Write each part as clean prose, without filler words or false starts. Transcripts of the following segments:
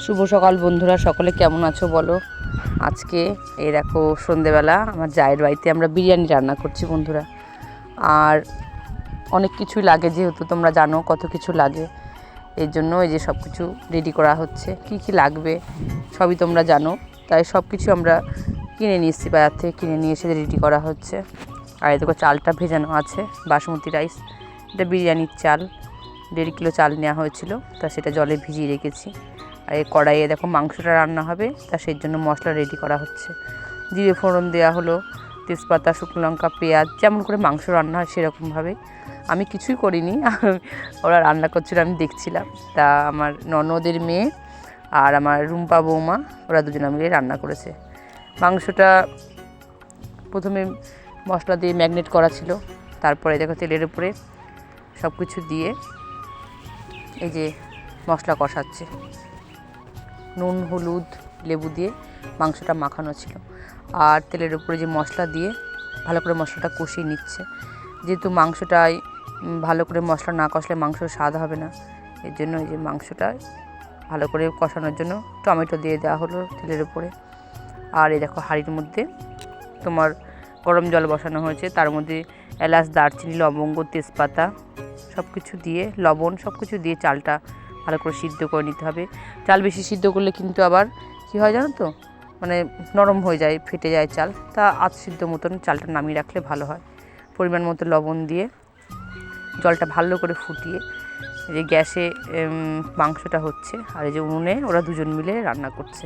শুভ সকাল বন্ধুরা, সকলে কেমন আছো বলো। আজকে এই দেখো সন্ধেবেলা আমার জায়ের বাড়িতে আমরা বিরিয়ানি রান্না করছি বন্ধুরা। আর অনেক কিছুই লাগে, যেহেতু তোমরা জানো কত কিছু লাগে, এর জন্য এই যে সব কিছু রেডি করা হচ্ছে। কি কি লাগবে সবই তোমরা জানো, তাই সব কিছু আমরা কিনে নিয়ে এসেছি, বাজার থেকে কিনে নিয়ে এসে রেডি করা হচ্ছে। আর এদিকে চালটা ভেজানো আছে, বাসমতি রাইস, এটা বিরিয়ানির চাল, 1.5 কিলো চাল নেওয়া হয়েছিল, তা সেটা জলে ভিজিয়ে রেখেছি। আর এই কড়াইয়ে দেখো মাংসটা রান্না হবে, তা সেই জন্য মশলা রেডি করা হচ্ছে। জিরে ফোড়ন দেওয়া হলো, তেজপাতা, শুকনো লঙ্কা, পেঁয়াজ, যেমন করে মাংস রান্না হয় সেরকমভাবেই। আমি কিছুই করিনি, ওরা রান্না করছিল, আমি দেখছিলাম। তা আমার ননদের মেয়ে আর আমার রুম্পা বৌমা, ওরা দুজনে মিলে রান্না করেছে। মাংসটা প্রথমে মশলা দিয়ে ম্যাগনেট করা ছিল, তারপরে দেখো তেলের উপরে সব কিছু দিয়ে এই যে মশলা কষাচ্ছে। নুন, হলুদ, লেবু দিয়ে মাংসটা মাখানো ছিল, আর তেলের উপরে যে মশলা দিয়ে ভালো করে মশলাটা কষিয়ে নিচ্ছে। যেহেতু মাংসটায় ভালো করে মশলা না কষলে মাংস স্বাদ হবে না, এর জন্য এই যে মাংসটা ভালো করে কষানোর জন্য টমেটো দিয়ে দেওয়া হলো তেলের উপরে। আর এই দেখো হাঁড়ির মধ্যে তোমার গরম জল বসানো হয়েছে, তার মধ্যে এলাচ, দারচিনি, লবঙ্গ, তেজপাতা সব কিছু দিয়ে, লবণ সব কিছু দিয়ে চালটা ভালো করে সিদ্ধ করে নিতে হবে। চাল বেশি সিদ্ধ করলে কিন্তু আবার কী হয় জানো তো, মানে নরম হয়ে যায়, ফেটে যায় চাল। তা আধ সিদ্ধ মতন চালটা নামিয়ে রাখলে ভালো হয়। পরিমাণ মতো লবণ দিয়ে জলটা ভালো করে ফুটিয়ে এই যে গ্যাসে মাংসটা হচ্ছে, আর এই যে উনুনে ওরা দুজন মিলে রান্না করছে।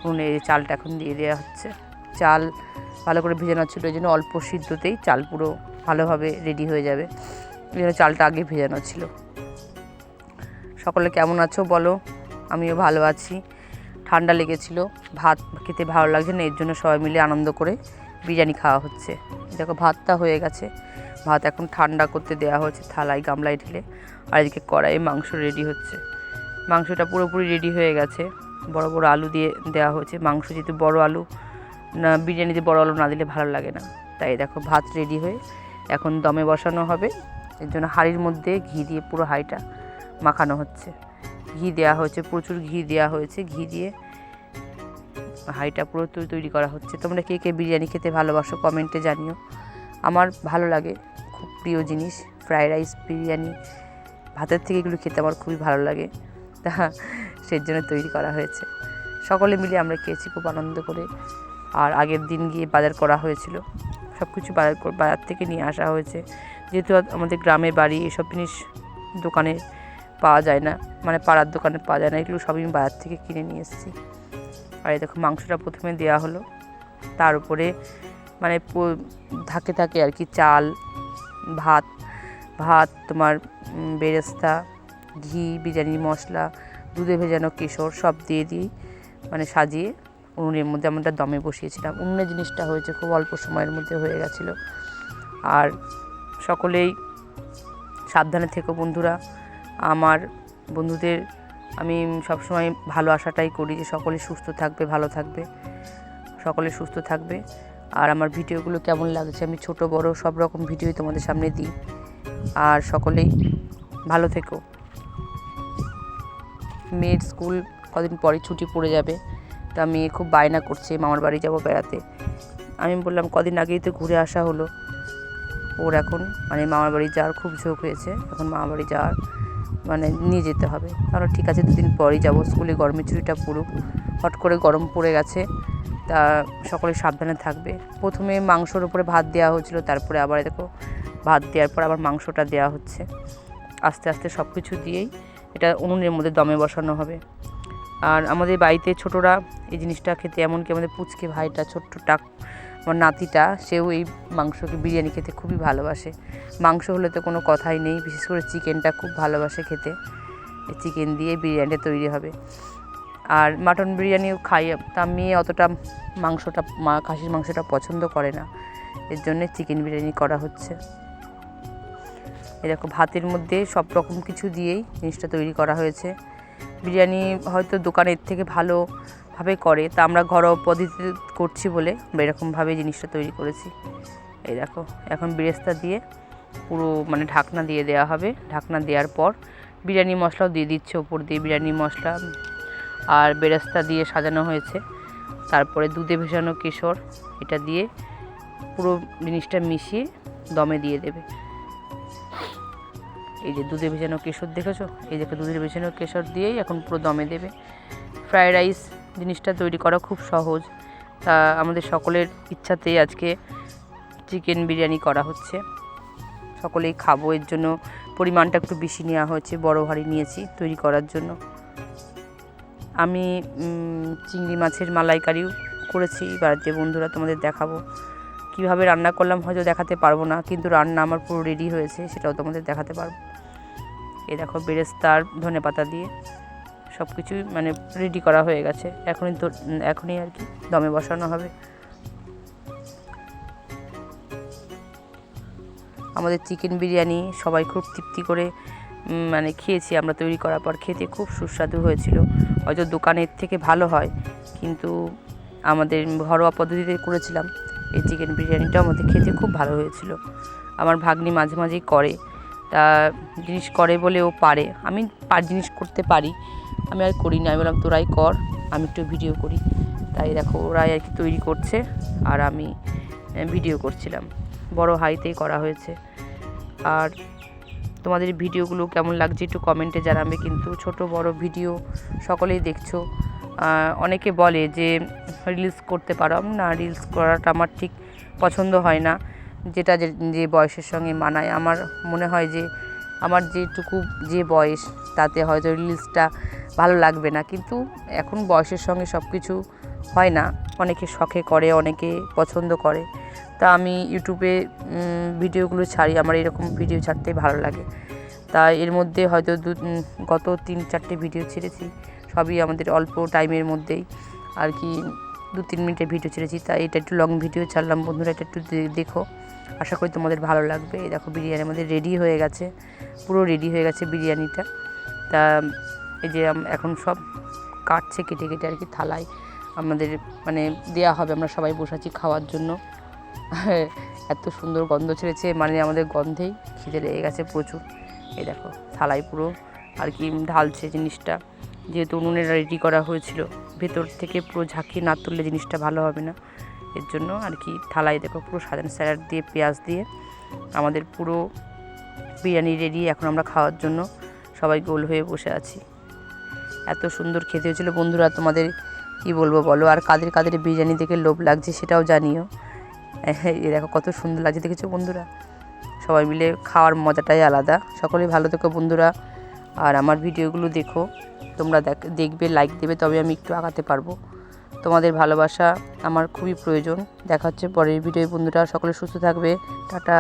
উনুনে এই চালটা এখন দিয়ে দেওয়া হচ্ছে। চাল ভালো করে ভেজানো ছিল, এই জন্য অল্প সিদ্ধতেই চাল পুরো ভালোভাবে রেডি হয়ে যাবে, এই জন্য চালটা আগে ভেজানো ছিল। সকলে কেমন আছো বলো, আমিও ভালো আছি। ঠান্ডা লেগেছিল, ভাত খেতে ভালো লাগছে না, এর জন্য সবাই মিলে আনন্দ করে বিরিয়ানি খাওয়া হচ্ছে। দেখো ভাতটা হয়ে গেছে, ভাত এখন ঠান্ডা করতে দেওয়া হচ্ছে থালায়, গামলায় ঢেলে। আর এদিকে কড়াইয়ে মাংস রেডি হচ্ছে। মাংসটা পুরোপুরি রেডি হয়ে গেছে, বড় বড় আলু দিয়ে দেওয়া হয়েছে। মাংস যেহেতু বড় আলু না, বিরিয়ানিতে বড় আলু না দিলে ভালো লাগে না, তাই দেখো ভাত রেডি হয়ে এখন দমে বসানো হবে। এর জন্য হাঁড়ির মধ্যে ঘি দিয়ে পুরো হাঁড়িটা মাখানো হচ্ছে। ঘি দেওয়া হয়েছে, প্রচুর ঘি দেওয়া হয়েছে, ঘি দিয়ে হাঁড়িটা পুরো তৈরি করা হচ্ছে। তোমরা কে কে বিরিয়ানি খেতে ভালোবাসো কমেন্টে জানিও। আমার ভালো লাগে, খুব প্রিয় জিনিস ফ্রায়েড রাইস, বিরিয়ানি, ভাতের থেকে এগুলো খেতে আমার খুবই ভালো লাগে, তা সেই জন্য তৈরি করা হয়েছে। সকলে মিলে আমরা খেয়েছি খুব আনন্দ করে। আর আগের দিন গিয়ে বাজার করা হয়েছিল, সব কিছু বাজার থেকে নিয়ে আসা হয়েছে। যেহেতু আমাদের গ্রামের বাড়ি, এসব জিনিস দোকানে পাওয়া যায় না, মানে পাড়ার দোকানে পাওয়া যায় না, এগুলো সবই আমি বাজার থেকে কিনে নিয়ে এসেছি। আর এই দেখো মাংসটা প্রথমে দেওয়া হলো, তার উপরে মানে থাকে থাকে আর কি চাল, ভাত তোমার বেরেস্তা, ঘি, বিরিয়ানি মশলা, দুধে ভেজানো কেশর সব দিয়ে মানে সাজিয়ে উনুনের মধ্যে আমরা দমে বসিয়েছিলাম। উনুনের জিনিসটা হয়েছে খুব অল্প সময়ের মধ্যে হয়ে গেছিলো। আর সকলেই সাবধানে থেকো বন্ধুরা। আমার বন্ধুদের আমি সবসময় ভালো আশাটাই করি যে সকলে সুস্থ থাকবে, ভালো থাকবে, সকলে সুস্থ থাকবে। আর আমার ভিডিওগুলো কেমন লাগছে, আমি ছোট বড় সব রকম ভিডিওই তোমাদের সামনে দিই। আর সকলেই ভালো থেকো। মেয়ের স্কুল কদিন পরে ছুটি পড়ে যাবে, তা মেয়ে খুব বায়না করছে মামার বাড়ি যাব বেড়াতে। আমি বললাম কদিন আগেই তো ঘুরে আসা হলো, ওর এখন মানে মামার বাড়ি যাওয়ার খুব ঝোঁক হয়েছে, এখন মামার বাড়ি যাওয়ার মানে নিয়ে যেতে হবে। কারণ ঠিক আছে, 2 দিন পরেই যাবো, স্কুলে গরমের ছুটিটা পড়ুক। হট করে গরম পড়ে গেছে, তা সকলে সাবধানে থাকবে। প্রথমে মাংসর উপরে ভাত দেওয়া হয়েছিল, তারপরে আবার দেখো ভাত দেওয়ার পর আবার মাংসটা দেওয়া হচ্ছে। আস্তে আস্তে সব কিছু দিয়েই এটা উনুনের মধ্যে দমে বসানো হবে। আর আমাদের বাড়িতে ছোটরা এই জিনিসটা খেতে, এমনকি আমাদের পুচকে ভাইটা ছোট্টটা আমার নাতিটা, সেও এই মাংসকে বিরিয়ানি খেতে খুবই ভালোবাসে। মাংস হলে তো কোনো কথাই নেই, বিশেষ করে চিকেনটা খুব ভালোবাসে খেতে। চিকেন দিয়ে বিরিয়ানিটা তৈরি হবে। আর মাটন বিরিয়ানিও খাই, তা মেয়ে অতটা খাসির মাংসটা পছন্দ করে না, এর জন্যে চিকেন বিরিয়ানি করা হচ্ছে। এরকম ভাতের মধ্যে সব রকম কিছু দিয়েই জিনিসটা তৈরি করা হয়েছে। বিরিয়ানি হয়তো দোকানের থেকে ভালোভাবে করে, তা আমরা ঘরোয়া পদ্ধতিতে করছি বলে এরকমভাবে জিনিসটা তৈরি করেছি। এই দেখো এখন বেরেস্তা দিয়ে পুরো মানে ঢাকনা দিয়ে দেওয়া হবে। ঢাকনা দেওয়ার পর বিরিয়ানি মশলাও দিয়ে দিচ্ছে ওপর দিয়ে, বিরিয়ানি মশলা, আর বেরেস্তা দিয়ে সাজানো হয়েছে। তারপরে দুধে ভেজানো কেশর, এটা দিয়ে পুরো জিনিসটা মিশিয়ে দমে দিয়ে দেবে। এই যে দুধে ভেজানো কেশর দেখেছো, এই যে দুধে ভেজানো কেশর দিয়েই এখন পুরো দমে দেবে। ফ্রায়েড রাইস জিনিসটা তৈরি করা খুব সহজ। তা আমাদের সকলের ইচ্ছাতেই আজকে চিকেন বিরিয়ানি করা হচ্ছে, সকলেই খাবো। এর জন্য পরিমাণটা একটু বেশি নেওয়া হয়েছে, বড় হাঁড়ি নিয়েছি তৈরি করার জন্য। আমি চিংড়ি মাছের মালাইকারিও করেছি বাড়িতে বন্ধুরা, তোমাদের দেখাবো কিভাবে রান্না করলাম। হয়তো দেখাতে পারবো না, কিন্তু রান্না আমার পুরো রেডি হয়েছে, সেটাও তোমাদের দেখাতে পারবো। এই দেখো বেরেস্তার ধনেপাতা দিয়ে সব কিছুই মানে রেডি করা হয়ে গেছে। এখনই আর কি দমে বসানো হবে। আমাদের চিকেন বিরিয়ানি সবাই খুব তৃপ্তি করে মানে খেয়েছি আমরা তৈরি করার পর। খেতে খুব সুস্বাদু হয়েছিল। হয়তো দোকানের থেকে ভালো হয়, কিন্তু আমাদের ঘরোয়া পদ্ধতিতে করেছিলাম এই চিকেন বিরিয়ানিটা, আমাদের খেতে খুব ভালো হয়েছিল। আমার ভাগ্নি মাঝে মাঝেই করে, তা জিনিস করে বলে ও পারে। আমি জিনিস করতে পারি, আমি আর করি না। আমি বললাম তোরাই কর, আমি একটু ভিডিও করি। তাই দেখো ওরাই আর কি তৈরি করছে আর আমি ভিডিও করছিলাম। বড় হাইতেই করা হয়েছে। আর তোমাদের ভিডিওগুলো কেমন লাগছে একটু কমেন্টে জানাবে। কিন্তু ছোট বড় ভিডিও সকলেই দেখছো। অনেকে বলে যে রিলস করতে পারো, না রিলস করাটা আমার ঠিক পছন্দ হয় না, যেটা যে বয়সের সঙ্গে মানায়। আমার মনে হয় যে আমার যে বয়স তাতে হয়তো রিলসটা ভালো লাগবে না, কিন্তু এখন বয়সের সঙ্গে সব কিছু হয় না। অনেকে শখে করে, অনেকে পছন্দ করে। তা আমি ইউটিউবে ভিডিওগুলো ছাড়ি, আমার এরকম ভিডিও ছাড়তেই ভালো লাগে। তা এর মধ্যে হয়তো গত 3-4টে ভিডিও ছেড়েছি, সবই আমাদের অল্প টাইমের মধ্যেই আর কি 2-3 মিনিটের ভিডিও ছেড়েছি। তাই এটা একটু লং ভিডিও ছাড়লাম বন্ধুরা, এটা একটু দেখো, আশা করি তোমাদের ভালো লাগবে। এই দেখো বিরিয়ানি আমাদের রেডি হয়ে গেছে, পুরো রেডি হয়ে গেছে বিরিয়ানিটা। তা এই যে এখন সব কাটছে কেটে কেটে আর কি থালায় আমাদের মানে দেওয়া হবে। আমরা সবাই বসাচ্ছি খাওয়ার জন্য। এত সুন্দর গন্ধ ছেড়েছে, মানে আমাদের গন্ধেই খিদে লেগে গেছে প্রচুর। এই দেখো থালায় পুরো আর কি ঢালছে জিনিসটা, যেহেতু উনুনে রেডি করা হয়েছিল, ভেতর থেকে পুরো ঝাঁকিয়ে না তুললে জিনিসটা ভালো হবে না। এর জন্য আর কি থালায় দেখো পুরো সাজানো, স্যালাড দিয়ে পেঁয়াজ দিয়ে আমাদের পুরো বিরিয়ানি রেডি। এখন আমরা খাওয়ার জন্য সবাই গোল হয়ে বসে আছি। এত সুন্দর খেতে হয়েছিল বন্ধুরা, তোমাদের কি বলবো বলো। আর কাদের কাদের বিরিয়ানি দেখে লোভ লাগছে সেটাও জানিও। এই দেখো কত সুন্দর লাগছে, দেখেছো বন্ধুরা। সবাই মিলে খাওয়ার মজাটাই আলাদা। সকলেই ভালো থেকো বন্ধুরা, আর আমার ভিডিওগুলো দেখো তোমরা, দেখবে, লাইক দেবে, তবে আমি একটু আগাতে পারবো। তোমাদের ভালোবাসা আমার খুবই প্রয়োজন। দেখা হচ্ছে পরের ভিডিও বন্ধুরা, সকলে সুস্থ থাকবে, টাটা।